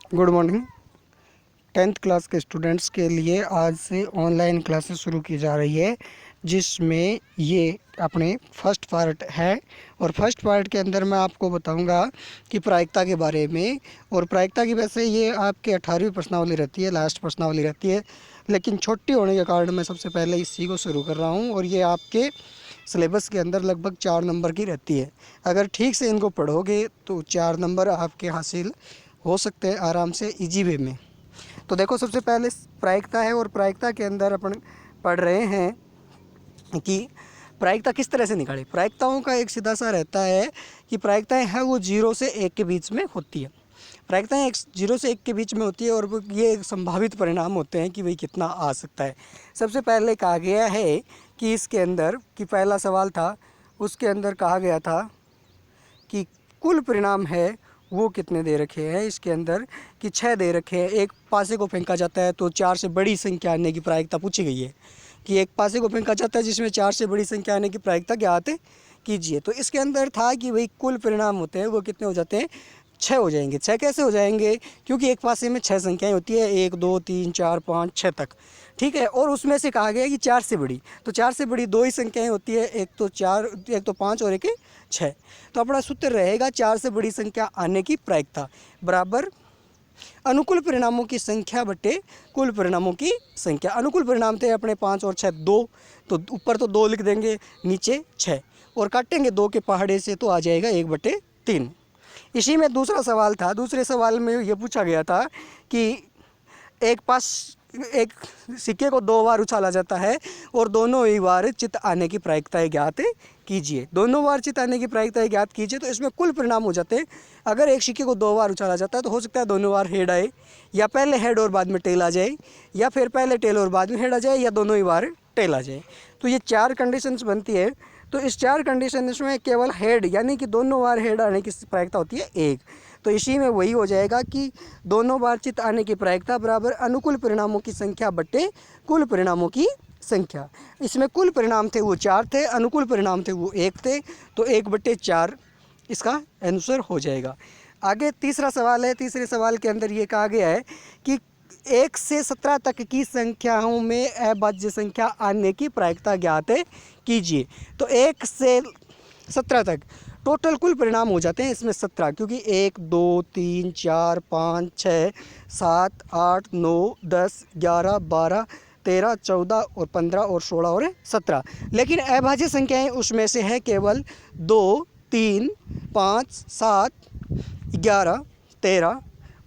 Good morning. 10th class के students के लिए आज से ऑनलाइन क्लासेस शुरू की जा रही है, जिसमें ये अपने फर्स्ट पार्ट है। और फर्स्ट पार्ट के अंदर मैं आपको बताऊंगा कि प्रायिकता के बारे में। और प्रायिकता की वजह से ये आपके 18वीं प्रश्नावली रहती है, लास्ट प्रश्नावली रहती है, लेकिन छोटी होने के कारण मैं सबसे पहले इसी को शुरू कर रहा हूँ। और ये आपके सिलेबस के अंदर लगभग 4 नंबर की रहती है। अगर ठीक से इनको पढ़ोगे तो 4 नंबर आपके हासिल हो सकते हैं आराम से, इजी वे में। तो देखो, सबसे पहले प्रायिकता है, और प्रायिकता के अंदर अपन पढ़ रहे हैं कि प्रायिकता किस तरह से निकालें। प्रायिकताओं का एक सीधा सा रहता है कि प्रायिकताएं हैं वो 0 से 1 के बीच में होती है। प्रायिकताएं 0 से 1 के बीच में होती है, और ये एक संभावित परिणाम होते हैं कि भाई कितना आ सकता है। सबसे पहले कहा गया है कि इसके अंदर कि पहला सवाल था, उसके अंदर कहा गया था कि कुल परिणाम है वो कितने दे रखे हैं। इसके अंदर कि 6 दे रखे हैं। एक पासे को फेंका जाता है तो 4 से बड़ी संख्या आने की प्रायिकता पूछी गई है कि एक पासे को फेंका जाता है जिसमें 4 से बड़ी संख्या आने की प्रायिकता ज्ञात कीजिए। तो इसके अंदर था कि भाई कुल परिणाम होते हैं वो कितने हो जाते हैं, 6 हो जाएंगे। 6 कैसे हो जाएंगे, क्योंकि एक पासे में 6 संख्याएं होती है, 1 2 3 4 5 6 तक, ठीक है। और उसमें से कहा गया कि 4 से बड़ी, तो 4 से बड़ी 2 ही संख्याएं होती है, एक तो 4, एक तो 5 और एक 6। तो अपना सूत्र रहेगा 4 से बड़ी संख्या आने की प्रायिकता बराबर अनुकूल परिणामों की संख्या बटे कुल परिणामों की संख्या। अनुकूल परिणाम थे अपने 5 और 6 2, तो ऊपर तो 2 लिख देंगे, नीचे 6, और काटेंगे 2 के पहाड़े से तो आ जाएगा 1/3। इसी में दूसरा सवाल था। दूसरे सवाल में ये पूछा गया था कि एक सिक्के को 2 बार उछाला जाता है और दोनों ही बार चित्त आने की प्रायिकताएं ज्ञात कीजिए। दोनों बार चित्त आने की प्रायिकताएं ज्ञात कीजिए, तो इसमें कुल परिणाम हो जाते हैं। अगर एक सिक्के को 2 बार उछाला जाता है तो हो सकता है दोनों बार हेड आए, या पहले हेड और बाद में टेल आ जाए, या फिर पहले टेल और बाद में हेड आ जाए, या दोनों ही बार टेल आ जाए। तो ये 4 कंडीशंस बनती है। तो इस 4 कंडीशंस में केवल हेड यानी कि दोनों बार हेड आने की प्रायिकता होती है 1। तो इसी में वही हो जाएगा कि दोनों बार चित्त आने की प्रायिकता बराबर अनुकूल परिणामों की संख्या बट्टे कुल परिणामों की संख्या। इसमें कुल परिणाम थे वो 4 थे, अनुकूल परिणाम थे वो 1 थे, तो 1/4 इसका आंसर हो जाएगा। आगे तीसरा सवाल है। तीसरे सवाल के अंदर ये कहा गया है कि 1 से 17 तक की संख्याओं में अभाज्य संख्या आने की प्रायिकता ज्ञात कीजिए। तो 1 से 17 तक टोटल कुल परिणाम हो जाते हैं इसमें 17, क्योंकि 1 2 3 4 5 6 7 8 9 10 11 12 13 14 और 15 और 16 और 17। लेकिन अभाज्य संख्याएं उसमें से है केवल 2 3 5 7 11 13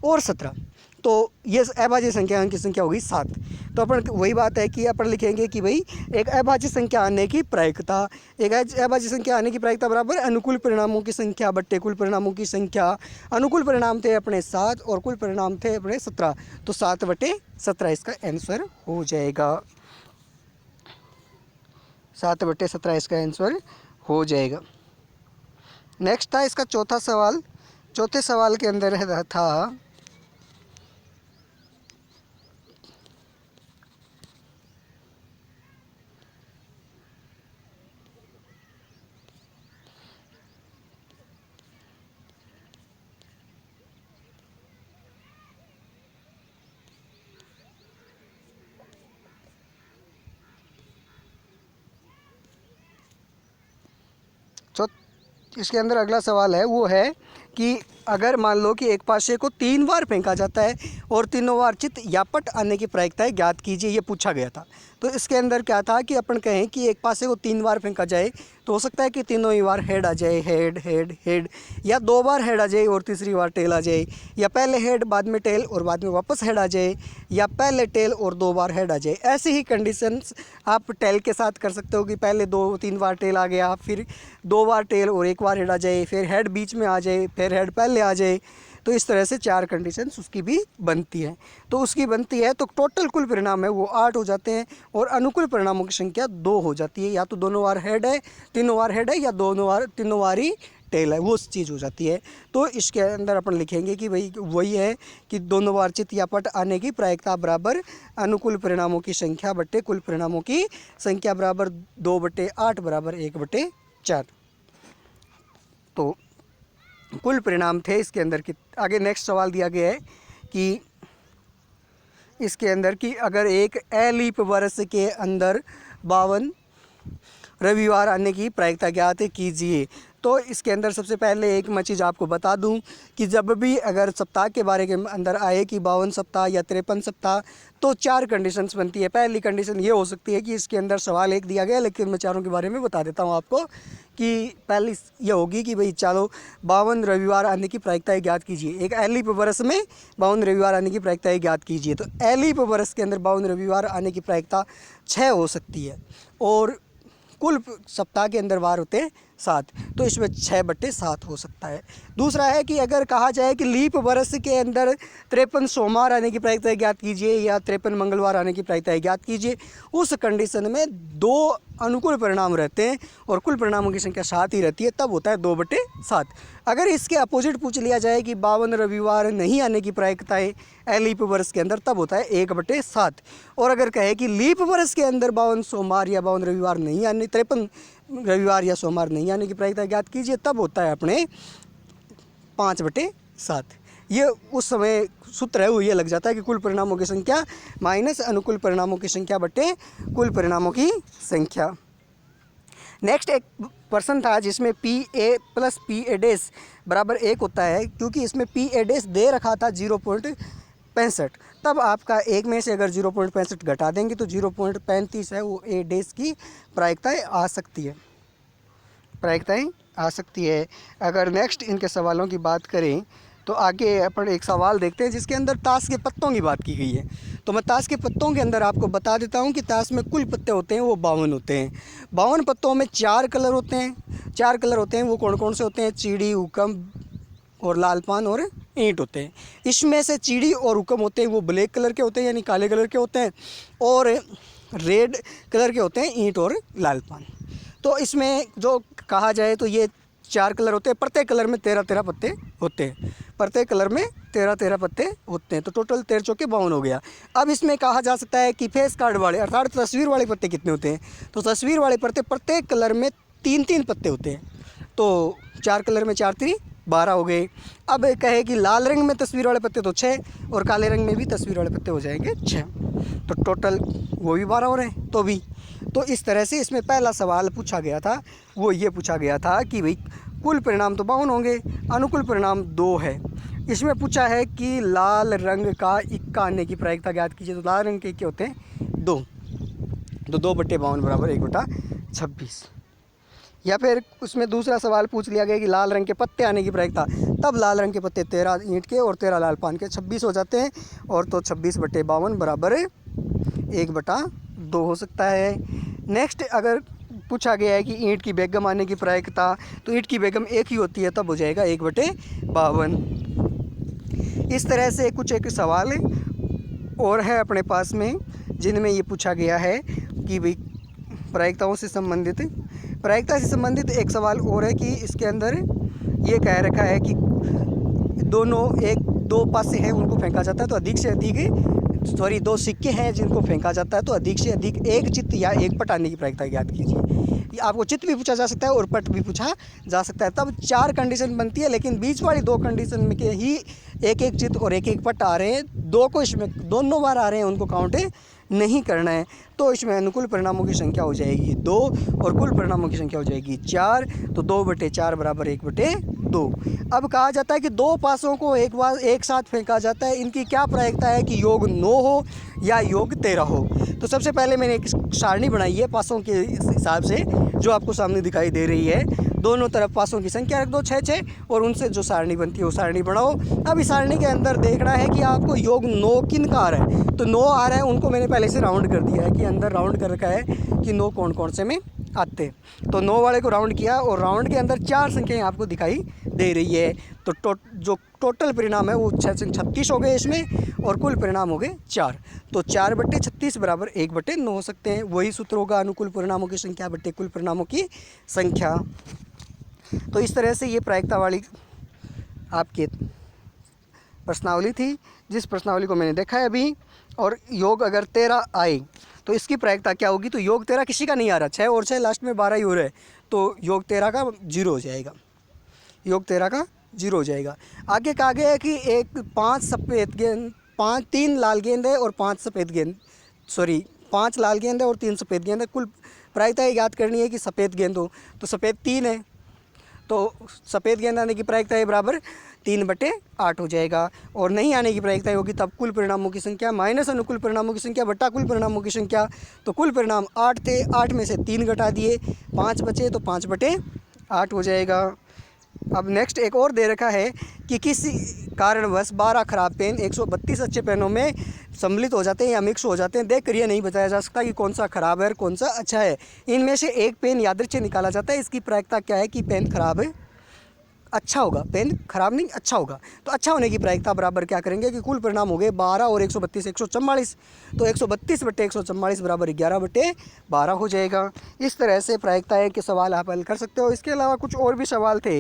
और 17। तो ये अभाज्य संख्या की संख्या होगी 7। तो अपन वही बात है कि अपन लिखेंगे कि भाई एक अभाज्य संख्या आने की प्रायिकता, एक अभाज्य संख्या आने की प्रायिकता बराबर अनुकूल परिणामों की संख्या बट्टे कुल परिणामों की संख्या। अनुकूल परिणाम थे अपने 7 और कुल परिणाम थे अपने 17, तो 7/17 इसका आंसर हो जाएगा। 7/17 इसका आंसर हो जाएगा। नेक्स्ट था इसका चौथा सवाल। चौथे सवाल के अंदर था इसके अंदर अगला सवाल है वो है कि अगर मान लो कि एक पासे को 3 बार फेंका जाता है और तीनों बार चित्त या पट आने की प्रायिकताएं ज्ञात कीजिए, ये पूछा गया था। तो इसके अंदर क्या था कि अपन कहें कि एक पासे को 3 बार फेंका जाए तो हो सकता है कि तीनों ही बार हेड आ जाए, हेड हेड हेड, या 2 बार हेड आ जाए और तीसरी बार टेल आ जाए, या पहले हेड बाद में टेल और बाद में वापस हेड आ जाए, या पहले टेल और 2 बार हेड आ जाए। ऐसी ही कंडीशंस आप टेल के साथ कर सकते हो कि पहले 2-3 बार टेल आ गया, फिर 2 बार टेल और 1 बार हेड आ जाए, फिर हेड बीच में आ जाए, फिर हेड पहले आ जाए। तो इस तरह से 4 कंडीशंस उसकी भी बनती है। तो उसकी बनती है तो टोटल कुल परिणाम है वो 8 हो जाते हैं, और अनुकूल परिणामों की संख्या 2 हो जाती है। या तो दोनों बार हेड है, तीनों बार हेड है, या तीनों बार ही टेल है, वो चीज़ हो जाती है। तो इसके अंदर अपन लिखेंगे कि भाई वही है कि दोनों बार चित्त या पट आने की प्रायिकता बराबर अनुकूल परिणामों की संख्या बट्टे कुल परिणामों की संख्या बराबर 2/8 बराबर 1/4। तो कुल परिणाम थे इसके अंदर की। आगे नेक्स्ट सवाल दिया गया है कि इसके अंदर कि अगर एक अलीप वर्ष के अंदर 52 रविवार आने की प्रायिकता ज्ञात कीजिए। तो इसके अंदर सबसे पहले एक मैं चीज़ आपको बता दूं कि जब भी अगर सप्ताह के बारे के अंदर आए कि 52 सप्ताह या 53 सप्ताह, तो 4 कंडीशंस बनती है। पहली कंडीशन ये हो सकती है कि इसके अंदर सवाल एक दिया गया, लेकिन मैं चारों के बारे में बता देता हूँ आपको कि पहली ये होगी कि भाई चलो 52 रविवार आने की प्रायिकताएँ ज्ञात कीजिए। एक एलिप वर्ष में 52 रविवार आने की प्रायिकताएँ ज्ञात कीजिए। तो एलिप वर्ष के अंदर 52 रविवार आने की प्रायिकता 6 हो सकती है और कुल सप्ताह के अंदर वार होते हैं 7, तो इसमें 6/7 हो सकता है। दूसरा है कि अगर कहा जाए कि लीप वर्ष के अंदर 53 सोमवार आने की प्रायिकता ज्ञात कीजिए या 53 मंगलवार आने की प्रायिकता ज्ञात कीजिए, उस कंडीशन में 2 अनुकूल परिणाम रहते हैं और कुल परिणामों की संख्या 7 ही रहती है, तब होता है 2/7। अगर इसके अपोजिट पूछ लिया जाए कि 52 रविवार नहीं आने की प्रायिकताएँ लीप वर्ष के अंदर, तब होता है 1/7। और अगर कहे कि लीप वर्ष के अंदर 52 सोमवार या 52 रविवार नहीं आने, 53 रविवार या सोमवार नहीं आने की प्रायिकता ज्ञात कीजिए, तब होता है अपने 5/7। ये उस समय सूत्र है वो ये लग जाता है कि कुल परिणामों की संख्या माइनस अनुकूल परिणामों की संख्या बटे कुल परिणामों की संख्या। नेक्स्ट एक प्रश्न था जिसमें PA + PA' बराबर 1 होता है, क्योंकि इसमें PA' दे रखा था 0.65, तब आपका एक में से अगर 0.65 घटा देंगे तो 0.35 है वो A' की प्रायिकताएँ आ सकती है। अगर नेक्स्ट इनके सवालों की बात करें तो आगे अपन एक सवाल देखते हैं जिसके अंदर ताश के पत्तों की बात की गई है। तो मैं ताश के पत्तों के अंदर आपको बता देता हूं कि ताश में कुल पत्ते होते हैं वो 52 होते हैं। 52 पत्तों में 4 कलर होते हैं। वो कौन कौन से होते हैं? चिड़ी, हुक्म और लाल पान और ईंट होते हैं। इसमें से चिड़ी और हुक्म होते हैं वो ब्लैक कलर के होते हैं, यानी काले कलर के होते हैं, और रेड कलर के होते हैं ईंट और लाल पान। तो इसमें जो कहा जाए तो ये 4 कलर होते हैं, प्रत्येक कलर में 13-13 पत्ते होते हैं। तो टोटल 13 चौके 52 हो गया। अब इसमें कहा जा सकता है कि फेस कार्ड वाले अर्थात तस्वीर वाले पत्ते कितने होते हैं? तो तस्वीर वाले पत्ते प्रत्येक कलर में 3-3 पत्ते होते हैं। तो 4 कलर में 4 3 12 हो गए। अब कहे कि लाल रंग में तस्वीर वाले पत्ते तो 6 और काले रंग में भी तस्वीर वाले पत्ते हो जाएंगे 6, तो टोटल वो भी 12 हो रहे हैं। तो इस तरह से इसमें पहला सवाल पूछा गया था, वो ये पूछा गया था कि भाई कुल परिणाम तो 52 होंगे, अनुकूल परिणाम 2 है। इसमें पूछा है कि लाल रंग का इक्का आने की प्रायिकता ज्ञात कीजिए। तो लाल रंग के क्या होते हैं? 2, तो 2/52 बराबर 1/26। या फिर उसमें दूसरा सवाल पूछ लिया गया कि लाल रंग के पत्ते आने की प्रायिकता, तब लाल रंग के पत्ते 13 ईंट के और 13 लाल पान के 26 हो जाते हैं, और तो 26/52 बराबर 1/2 हो सकता है। नेक्स्ट अगर पूछा गया है कि ईंट की बेगम आने की प्रायिकता, तो ईंट की बेगम एक ही होती है, तब हो जाएगा 1/52। इस तरह से कुछ एक सवाल और है अपने पास में जिनमें ये पूछा गया है कि भाई प्रायिकता से संबंधित एक सवाल और है कि इसके अंदर ये कह रखा है कि दो पासे हैं उनको फेंका जाता है तो अधिक से अधिक 2 सिक्के हैं जिनको फेंका जाता है तो अधिक से अधिक एक चित्त या एक पट आने की प्रायिकता ज्ञात कीजिए। आपको चित्त भी पूछा जा सकता है और पट भी पूछा जा सकता है। तब 4 कंडीशन बनती है, लेकिन बीच वाली 2 कंडीशन में के ही एक चित्त और एक पट आ रहे हैं। 2 को इसमें दोनों बार आ रहे हैं, उनको काउंट नहीं करना है। तो इसमें अनुकूल परिणामों की संख्या हो जाएगी 2 और कुल परिणामों की संख्या हो जाएगी 4। तो 2/4 बराबर 1/2। अब कहा जाता है कि 2 पासों को एक साथ फेंका जाता है, इनकी क्या प्रायिकता है कि योग 9 हो या योग 13 हो। तो सबसे पहले मैंने एक सारणी बनाई है पासों के हिसाब से, जो आपको सामने दिखाई दे रही है। दोनों तरफ पासों की संख्या रख दो 6-6 और उनसे जो सारणी बनती है वो सारणी बनाओ। अब इस सारणी के अंदर देखना है कि आपको योग 9 किन का आ रहा है। तो 9 आ रहा है, उनको मैंने पहले से राउंड कर दिया है कि अंदर राउंड कर रखा है कि 9 कौन कौन से में आते। तो 9 वाले को राउंड किया और राउंड के अंदर 4 संख्याएँ आपको दिखाई दे रही है। तो जो टोटल परिणाम है वो 36 हो गए इसमें, और कुल परिणाम हो गए 4। तो 4/36 बराबर 1/9 हो सकते हैं। वही सूत्र होगा अनुकूल परिणामों की संख्या बटे कुल परिणामों की संख्या। तो इस तरह से ये प्रायिकता वाली आपकी प्रश्नावली थी, जिस प्रश्नावली को मैंने देखा है अभी। और योग अगर 13 आए तो इसकी प्रायिकता क्या होगी? तो योग 13 किसी का नहीं आ रहा, 6 और 6 लास्ट में 12 ही हो रहा है, तो योग 13 का 0 हो जाएगा। योग 13 का जीरो हो जाएगा। आगे कहा गया है कि एक 5 सफ़ेद गेंद 3 लाल गेंद है और 5 सफ़ेद गेंद, सॉरी 5 लाल गेंद है और 3 सफ़ेद गेंद है। कुल प्रायिकता याद करनी है कि सफ़ेद गेंद हो तो सफ़ेद 3 है, तो सफ़ेद गेंद आने की प्रायिकता बराबर 3/8 हो जाएगा। और नहीं आने की प्रायिकता होगी तब कुल परिणामों की संख्या माइनस अनुकूल परिणामों की संख्या बटा कुल परिणामों की संख्या। तो कुल परिणाम 8 थे, 8 में से 3 घटा दिए, 5 बचे, तो 5/8 हो जाएगा। अब नेक्स्ट एक और दे रखा है कि किसी कारणवश 12 खराब पेन 132 अच्छे पेनों में सम्मिलित हो जाते हैं या मिक्स हो जाते हैं। देख कर यह नहीं बताया जा सकता कि कौन सा खराब है और कौन सा अच्छा है। इनमें से एक पेन यादृच्छिक निकाला जाता है। इसकी प्रायिकता क्या है कि पेन खराब है, अच्छा होगा, पेन खराब नहीं अच्छा होगा। तो अच्छा होने की प्रायिकता बराबर क्या करेंगे कि कुल परिणाम हो गए 12 और 132 144, तो 132/144 बराबर 11/12 हो जाएगा। इस तरह से प्रायिकताएँ के सवाल आप हल कर सकते हो। इसके अलावा कुछ और भी सवाल थे।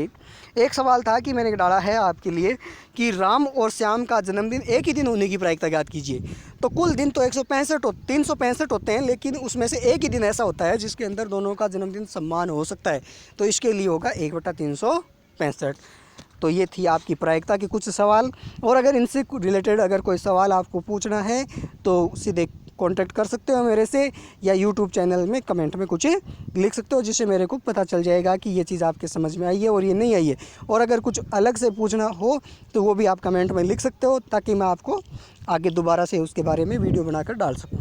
एक सवाल था कि मैंने डाला है आपके लिए कि राम और श्याम का जन्मदिन एक ही दिन होने की प्रायिकता ज्ञात कीजिए। तो कुल दिन तो 365 होते हैं, लेकिन उसमें से एक ही दिन ऐसा होता है जिसके अंदर दोनों का जन्मदिन समान हो सकता है। तो इसके लिए होगा 1/365। तो ये थी आपकी प्रायिकता के कुछ सवाल। और अगर इनसे रिलेटेड अगर कोई सवाल आपको पूछना है तो सीधे कांटेक्ट कर सकते हो मेरे से, या यूट्यूब चैनल में कमेंट में कुछ लिख सकते हो, जिससे मेरे को पता चल जाएगा कि ये चीज़ आपके समझ में आई है और ये नहीं आई है। और अगर कुछ अलग से पूछना हो तो वो भी आप कमेंट में लिख सकते हो, ताकि मैं आपको आगे दोबारा से उसके बारे में वीडियो बनाकर डाल सकूँ।